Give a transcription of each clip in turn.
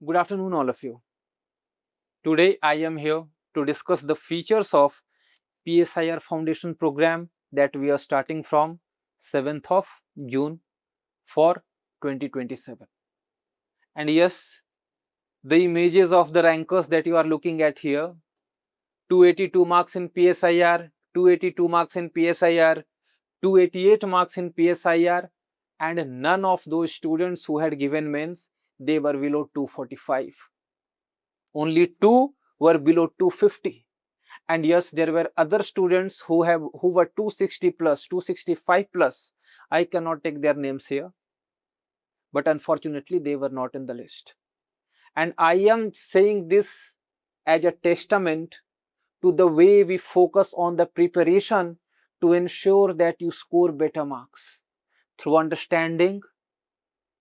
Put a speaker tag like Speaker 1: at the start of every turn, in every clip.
Speaker 1: Good afternoon, all of you. Today, I am here to discuss the features of PSIR Foundation program that we are starting from 7th of June for 2027. And yes, the images of the rankers that you are looking at here, 282 marks in PSIR, 282 marks in PSIR, 288 marks in PSIR, and none of those students who had given mains, they were below 245. Only two were below 250. And yes, there were other students who were 260 plus, 265 plus. I cannot take their names here, but unfortunately they were not in the list. And I am saying this as a testament to the way we focus on the preparation to ensure that you score better marks through understanding,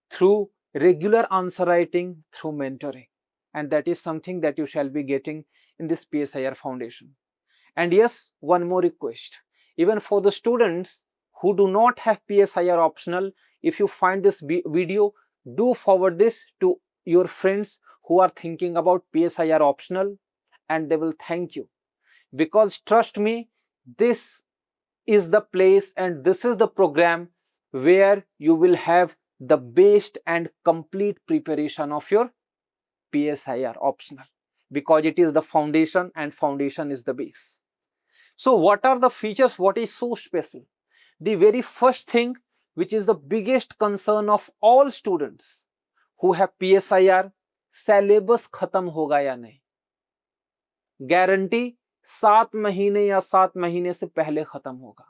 Speaker 1: through regular answer writing, through mentoring. And that is something that you shall be getting in this PSIR Foundation. And yes, one more request. Even for the students who do not have PSIR optional, if you find this video, do forward this to your friends who are thinking about PSIR optional, and they will thank you. Because trust me, this is the place and this is the program where you will have the best and complete preparation of your PSIR optional, because it is the foundation and foundation is the base. So what are the features? What is so special? The very first thing, which is the biggest concern of all students who have PSIR, syllabus खत्म होगा या नहीं? Guarantee 7 महीने या 7 महीने से पहले खत्म होगा.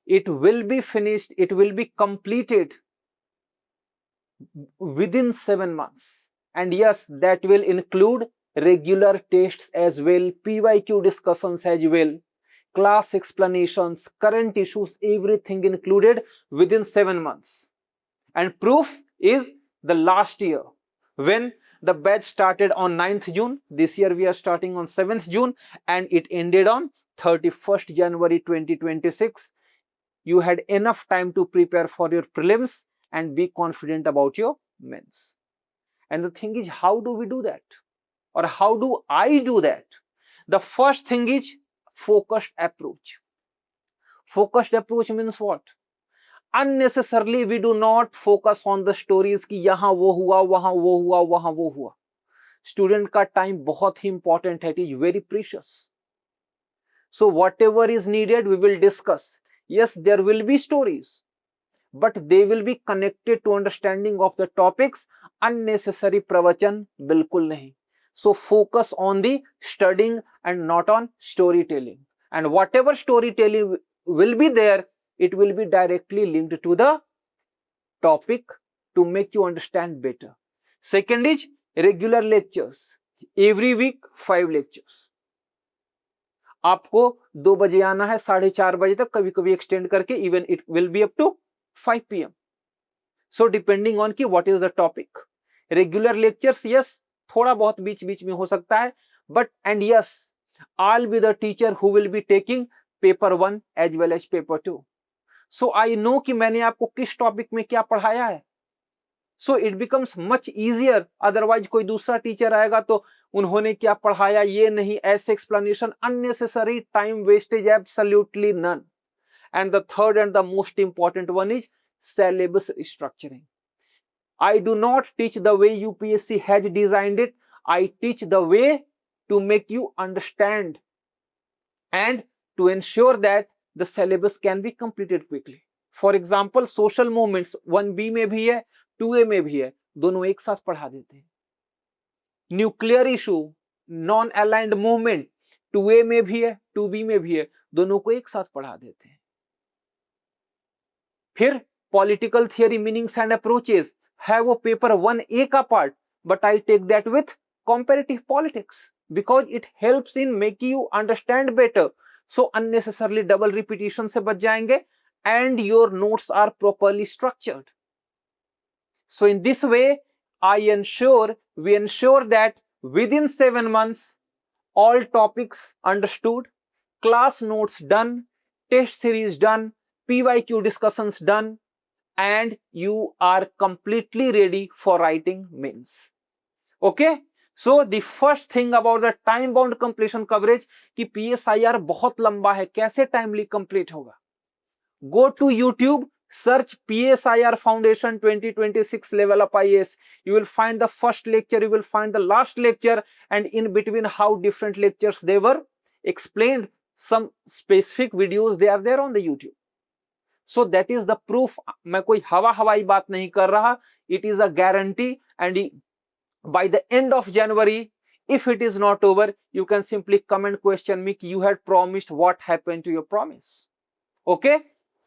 Speaker 1: It will be finished, it will be completed within 7 months. And yes, that will include regular tests as well, PYQ discussions as well, class explanations, current issues, everything included within 7 months. And proof is the last year when the batch started on 9th June. This year we are starting on 7th June and it ended on 31st January 2026. You had enough time to prepare for your prelims and be confident about your mains. And the thing is, how do we do that? Or how do I do that? The first thing is focused approach. Focused approach means what? Unnecessarily we do not focus on the stories कि यहाँ वो हुआ, वहाँ वो हुआ, वहाँ वो हुआ. Student का time बहुत ही important है. It is very precious. So whatever is needed, we will discuss. Yes, there will be stories, but they will be connected to understanding of the topics. Unnecessary pravachan bilkul nahi. So focus on the studying and not on storytelling. And whatever storytelling will be there, it will be directly linked to the topic to make you understand better. Second is regular lectures. Every week 5 lectures. आपको 2 बजे आना है, 4:30 बजे तक, कभी कभी extend करके even it will be up to 5 PM. So depending on कि what is the topic. Regular lectures yes, थोड़ा बहुत बीच बीच में हो सकता है, but and yes, I'll be the teacher who will be taking paper 1 as well as paper 2. So I know कि मैंने आपको किस टॉपिक में क्या पढ़ाया है. So it becomes much easier. Otherwise कोई दूसरा टीचर आएगा तो उन्होंने क्या पढ़ाया ये नहीं, ऐसे explanation, unnecessary time wastage, absolutely none. And the third and the most important one is syllabus restructuring. I do not teach the way UPSC has designed it. I teach the way to make you understand and to ensure that the syllabus can be completed quickly. For example, social movements 1B में भी है, 2A में भी है, दोनों एक साथ पढ़ा देते हैं. Nuclear issue, non aligned movement 2A में भी है, 2B में भी है, दोनों को एक साथ पढ़ा देते हैं. फिर political theory meanings and approaches है वो पेपर 1A का part, but I take that with comparative politics because it helps in making you understand better. So unnecessarily double repetition से बच जाएंगे and your notes are properly structured. So in this way, we ensure that within 7 months, all topics understood, class notes done, test series done, PYQ discussions done, and you are completely ready for writing mains. Okay, so the first thing about the time bound completion coverage कि PSIR बहुत लंबा है, कैसे timely complete होगा? Go to YouTube, search PSIR Foundation 2026 Level Up IAS. You will find the first lecture, you will find the last lecture, and in between how different lectures they were explained. Some specific videos they are there on the YouTube. So that is the proof. मैं कोई हवाई बात नहीं कर रहा. It is a guarantee, and by the end of January, if it is not over, you can simply come and question me. You had promised, what happened to your promise? Okay.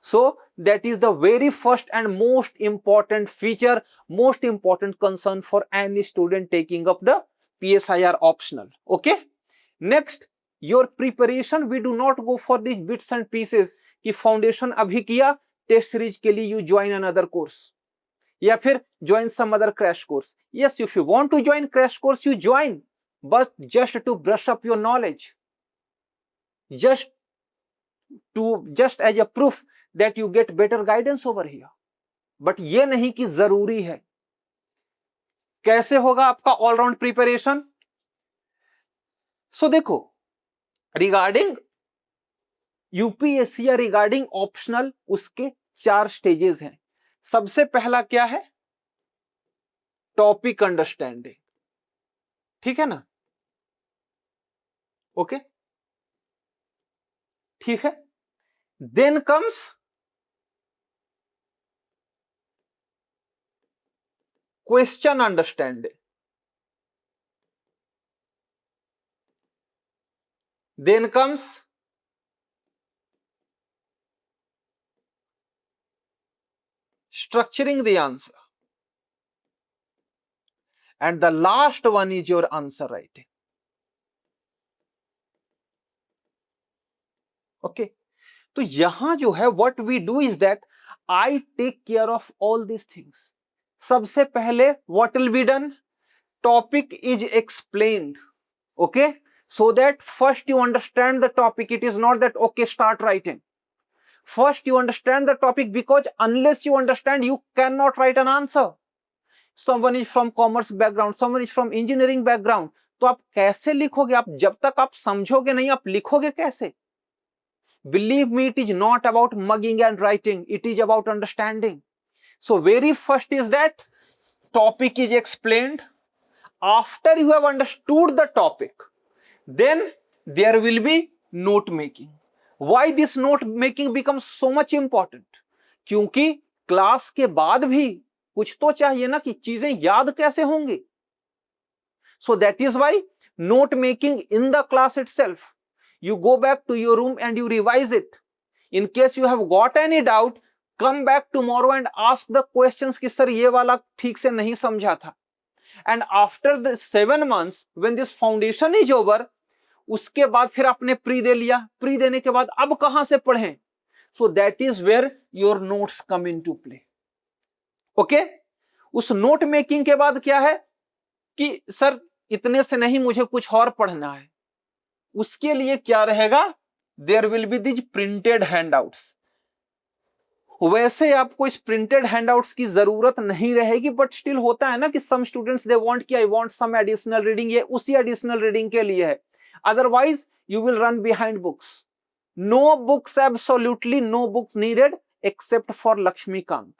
Speaker 1: So that is the very first and most important feature, most important concern for any student taking up the PSIR optional. Okay. Next, your preparation, we do not go for these bits and pieces कि foundation अभी किया, test series के लिए you join another course या फिर join some other crash course. Yes, if you want to join crash course, you join, but just to brush up your knowledge, just as a proof that you get better guidance over here. But ये नहीं कि जरूरी है. कैसे होगा आपका all-round preparation? So देखो, regarding UPSC या रिगार्डिंग ऑप्शनल, उसके 4 स्टेजेस हैं. सबसे पहला क्या है? Topic understanding. ठीक है ना? ओके, ठीक है. Then comes question understanding. Then comes structuring the answer. And the last one is your answer writing. Okay. तो यहां जो है, what we do is that I take care of all these things. सबसे पहले what will be done? Topic is explained. Okay. So that first you understand the topic. It is not that okay, start writing. First you understand the topic, because unless you understand, you cannot write an answer. Someone is from commerce background, someone is from engineering background. तो आप कैसे लिखोगे? आप जब तक आप समझोगे नहीं, आप लिखोगे कैसे? Believe me, it is not about mugging and writing. It is about understanding. So very first is that topic is explained. After you have understood the topic, then there will be note making. Why this note making becomes so much important? क्योंकि class के बाद भी कुछ तो चाहिए ना कि चीजें याद कैसे होंगी. So that is why note making in the class itself. You go back to your room and you revise it. In case you have got any doubt, come back tomorrow and ask the questions कि sir ये वाला ठीक से नहीं समझा था. And after the 7 months, when this foundation is over, उसके बाद फिर आपने प्री दे लिया. प्री देने के बाद अब कहां से पढ़ें? So that is where your notes come into play. Okay? उस नोट मेकिंग के बाद क्या है कि सर इतने से नहीं, मुझे कुछ और पढ़ना है. उसके लिए क्या रहेगा? There will be these printed handouts. वैसे आपको इस प्रिंटेड हैंडआउट्स की जरूरत नहीं रहेगी, बट स्टिल होता है ना कि सम स्टूडेंट्स दे वांट कि I want some additional reading. ये उसी एडिशनल रीडिंग के लिए है. Otherwise you will run behind books. No books, absolutely no books needed except for Laxmikanth.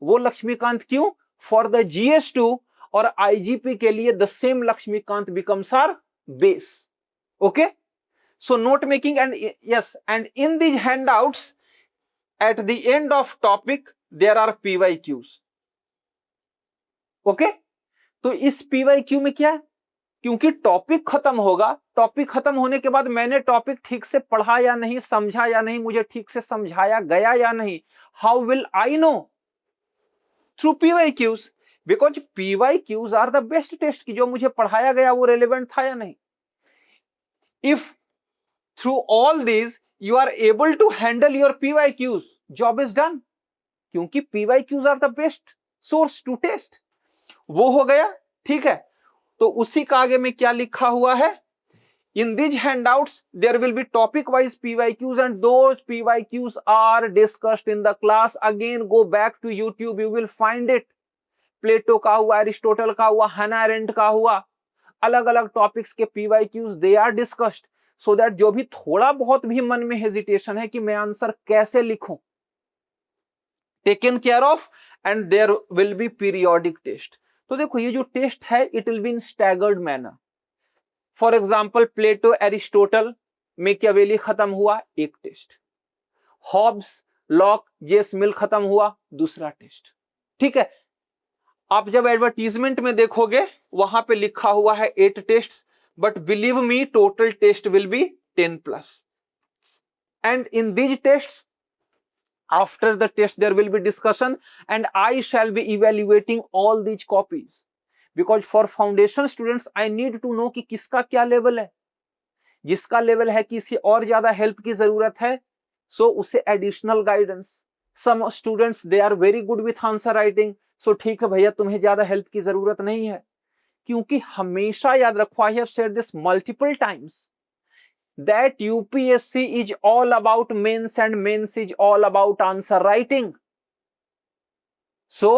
Speaker 1: वो लक्ष्मीकांत क्यों? फॉर द GS2 और IGP के लिए the same Laxmikanth becomes our base. Okay. So note making, and yes, and in these handouts, at the end of topic, there are PYQs. Okay? तो इस PYQ में क्या है? क्योंकि टॉपिक खत्म होगा, टॉपिक खत्म होने के बाद मैंने टॉपिक ठीक से पढ़ा या नहीं, समझा या नहीं, मुझे ठीक से समझाया गया या नहीं, how will I know? Through PYQs. Because PYQs are the best test कि जो मुझे पढ़ाया गया वो relevant था या नहीं. If through all these you are able to handle your PYQs, job is done. क्योंकि PYQs are the best source to test. वो हो गया. ठीक है. तो उसी का आगे में क्या लिखा हुआ है? In these handouts there will be topic wise PYQs, and those PYQs are discussed in the class. Again, go back to YouTube, you will find it. प्लेटो का हुआ, एरिस्टोटल का हुआ, हैना एरेंट का हुआ, अलग अलग टॉपिक्स के PYQs they are discussed, so that जो भी थोड़ा बहुत भी मन में हेजिटेशन है कि मैं आंसर कैसे लिखूं, taken care of, and there will be periodic test. तो देखो ये जो टेस्ट है it will be in staggered manner. For example Plato, Aristotle, Machiavelli खत्म हुआ, एक टेस्ट। हॉब्स, लॉक, जेस मिल खत्म हुआ, दूसरा टेस्ट। ठीक है, आप जब एडवर्टीजमेंट में देखोगे वहां पे लिखा हुआ है 8 test, but believe me total test will be 10+, and in these test after the test there will be discussion and I shall be evaluating all these copies, because for foundation students I need to know कि किसका क्या level है। जिसका level है कि इसे और ज्यादा हेल्प की जरूरत है, सो उसे additional guidance. Some students they are very good with answer writing, so ठीक है भैया तुम्हें ज्यादा हेल्प की जरूरत नहीं है। क्योंकि हमेशा याद रखो, I have said this multiple times, that UPSC is all about mains and mains is all about answer writing. So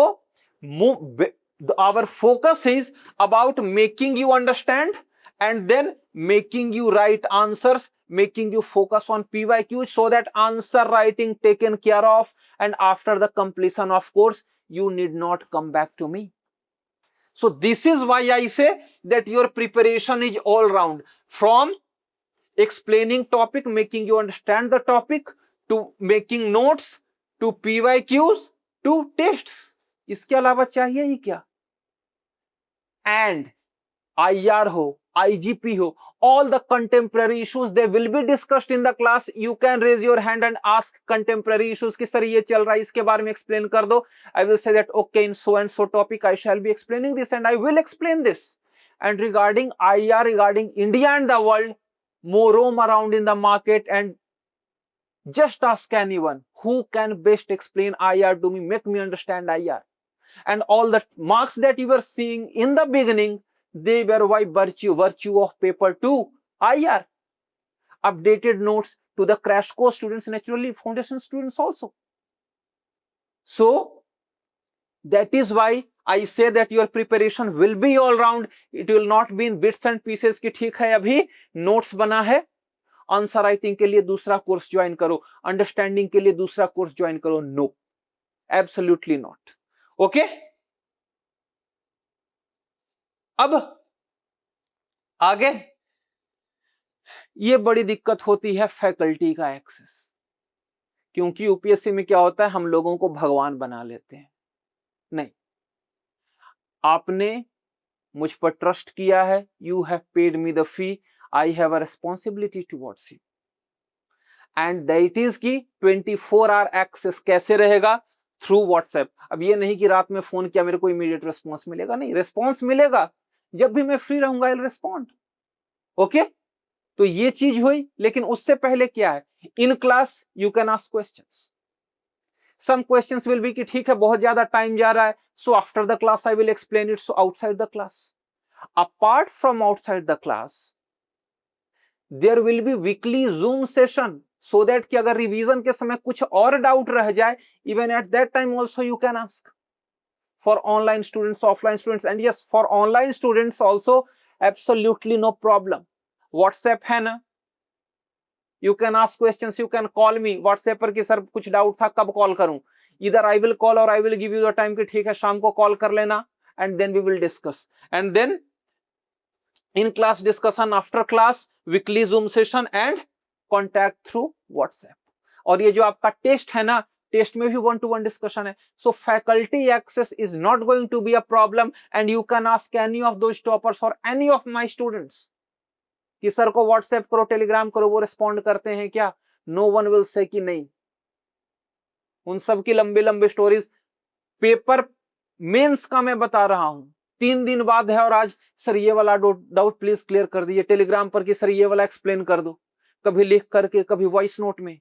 Speaker 1: our focus is about making you understand and then making you write answers, making you focus on PYQ, so that answer writing taken care of, and after the completion of course you need not come back to me. So this is why I say that your preparation is all round, from explaining topic, making you understand the topic, to making notes, to PYQs, to tests. इसके अलावा चाहिए ही क्या? And IR हो, IGP हो, all the contemporary issues they will be discussed in the class. You can raise your hand and ask contemporary issues कि sir ये चल रहा है इसके बारे में explain कर दो. I will say that okay, in so and so topic I shall be explaining this and I will explain this. And regarding IR, regarding India and the world, more roam around in the market and just ask anyone who can best explain IR to me, make me understand IR. And all the marks that you were seeing in the beginning, they were by virtue of paper 2 IR. Updated notes to the crash course students, naturally foundation students also. So that is why I say that your preparation will be all round. It will not be in bits and pieces कि ठीक है अभी notes बना है, answer writing के लिए दूसरा course join करो, अंडरस्टैंडिंग के लिए दूसरा कोर्स ज्वाइन करो। No, absolutely not. ओके, अब आगे ये बड़ी दिक्कत होती है फैकल्टी का एक्सेस, क्योंकि यूपीएससी में क्या होता है, हम लोगों को भगवान बना लेते हैं। नहीं, आपने मुझ पर ट्रस्ट किया है, you have paid me the fee, I have a responsibility towards you, and that is कि 24 आवर एक्सेस कैसे रहेगा, थ्रू व्हाट्सएप। अब ये नहीं कि रात में फोन किया मेरे को इमीडिएट रिस्पॉन्स मिलेगा, नहीं, रिस्पॉन्स मिलेगा जब भी मैं फ्री रहूंगा, आई विल रिस्पॉन्ड। ओके, तो ये चीज हुई, लेकिन उससे पहले क्या है, in class you can ask questions. Some questions will be कि ठीक है बहुत ज्यादा टाइम जा रहा है, so after the class I will explain it, so outside the class. Apart from outside the class there will be weekly Zoom session, so that कि अगर रिवीजन के समय कुछ और डाउट रह जाए, even at that time also you can ask. For online students, offline students, and yes for online students also absolutely no problem. WhatsApp है ना, you can ask questions, you can call me WhatsApp पर कि sir कुछ doubt था, कब call करूं, इधर आई will call और I will give you the time कि ठीक है शाम को कॉल कर लेना, and then we will discuss, and then in class discussion, after class weekly zoom session and contact through WhatsApp। और ये जो आपका टेस्ट है ना, टेस्ट में भी 1-to-1 डिस्कशन है, so faculty access is not going to be a problem, and you can ask any of those toppers और एनी ऑफ माय स्टूडेंट्स कि सर को व्हाट्सएप करो, टेलीग्राम करो, वो रिस्पॉन्ड करते हैं क्या, नो वन विल से कि नहीं। उन सब की लंबी लंबी स्टोरीज पेपर मेंस का मैं बता रहा हूं, 3 दिन बाद है और आज सर ये वाला डाउट प्लीज क्लियर कर दीजिए, टेलीग्राम पर कि सर ये वाला एक्सप्लेन कर दो, कभी लिख करके, कभी वॉइस नोट में,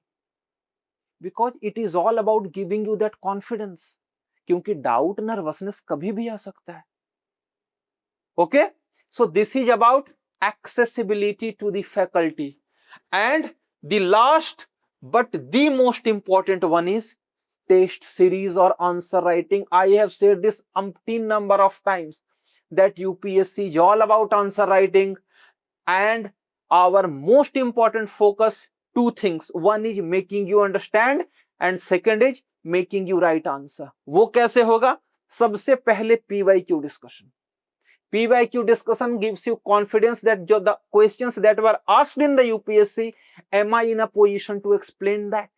Speaker 1: because it is all about giving you that confidence, क्योंकि डाउट, नर्वसनेस कभी भी आ सकता है। Okay, so this is about accessibility to the faculty, and the last but the most important one is test series or answer writing. I have said this umpteen number of times that UPSC is all about answer writing, and our most important focus, two things. One is making you understand and second is making you right answer. वो कैसे होगा? सबसे पहले PYQ discussion. PYQ discussion gives you confidence that the questions that were asked in the UPSC, am I in a position to explain that?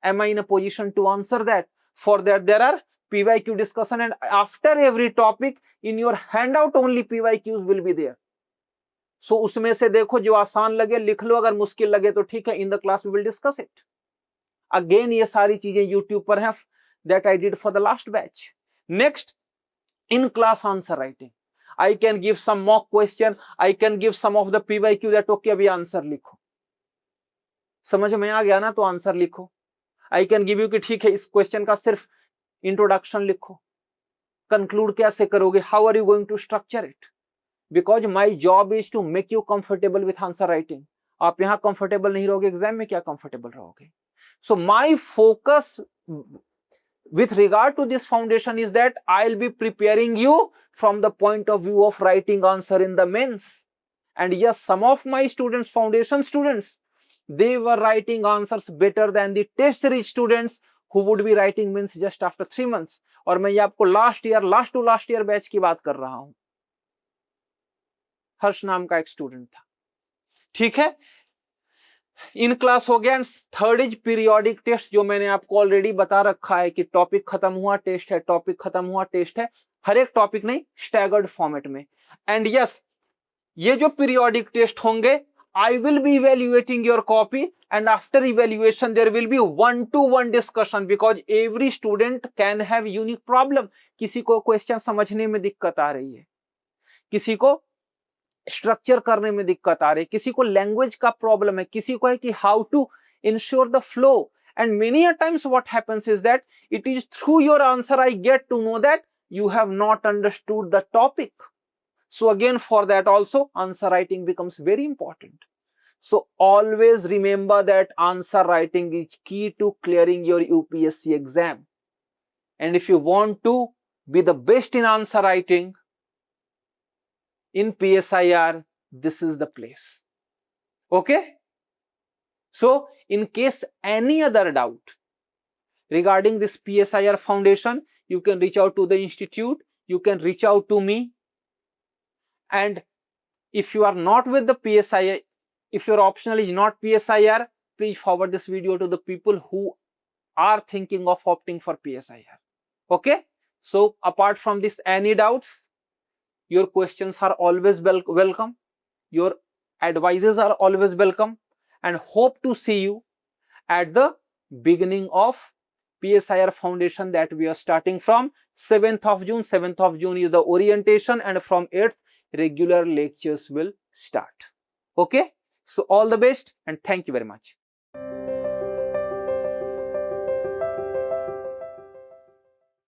Speaker 1: Am I in a position to answer that? For that there are PYQ discussion, and after every topic in your handout only PYQs will be there. So उसमें से देखो जो आसान लगे लिख लो, अगर मुश्किल लगे तो ठीक है, in the class we will discuss it. Again ये सारी चीजें YouTube पर हैं that I did for the last batch. Next, in class answer writing. I can give some mock question, I can give some of the PYQ that okay अभी answer लिखो, समझ में आ गया ना, तो आंसर लिखो. I can give you कि ठीक है इस क्वेश्चन का सिर्फ इंट्रोडक्शन लिखो, कंक्लूड कैसे करोगे, how are you going to structure it, because my job is to make you comfortable with answer writing. आप यहाँ कंफर्टेबल नहीं रहोगे, एग्जाम में क्या कंफर्टेबल रहोगे. So my focus with regard to this foundation is that I'll be preparing you from the point of view of writing answer in the mains. And yes, some of my students, foundation students, they were writing answers better than the test series students who would be writing mains just after 3 months. और मैं ये आपको last to last year batch की बात कर रहा हूं. हर्ष नाम का एक स्टूडेंट था, ठीक है. इन क्लास हो गया. And third is periodic test, जो मैंने आपको ऑलरेडी बता रखा है कि टॉपिक खत्म हुआ टेस्ट है, टॉपिक खत्म हुआ टेस्ट है, हर एक टॉपिक नहीं, स्टैगर्ड फॉर्मेट में. एंड यस, ये जो पीरियोडिक टेस्ट होंगे, I will be evaluating your copy, and after evaluation there will be 1-to-1 discussion, because every student can have unique problem. किसी को क्वेश्चन समझने में दिक्कत आ रही है, किसी को स्ट्रक्चर करने में दिक्कत आ रही है, किसी को लैंग्वेज का प्रॉब्लम है, किसी को है कि how to ensure the flow. And many a times what happens is that it is through your answer I get to know that you have not understood the topic. So again, for that also answer writing becomes very important. So always remember that answer writing is key to clearing your UPSC exam. And if you want to be the best in answer writing in PSIR, this is the place. Okay? So in case any other doubt regarding this PSIR foundation, you can reach out to the institute, you can reach out to me. And if you are not with the PSIR, if your optional is not PSIR, please forward this video to the people who are thinking of opting for PSIR. Okay? So apart from this, any doubts, your questions are always welcome, your advices are always welcome, and hope to see you at the beginning of PSIR foundation that we are starting from 7th of June. 7th of June is the orientation, and from 8th regular lectures will start. Okay, so all the best and thank you very much.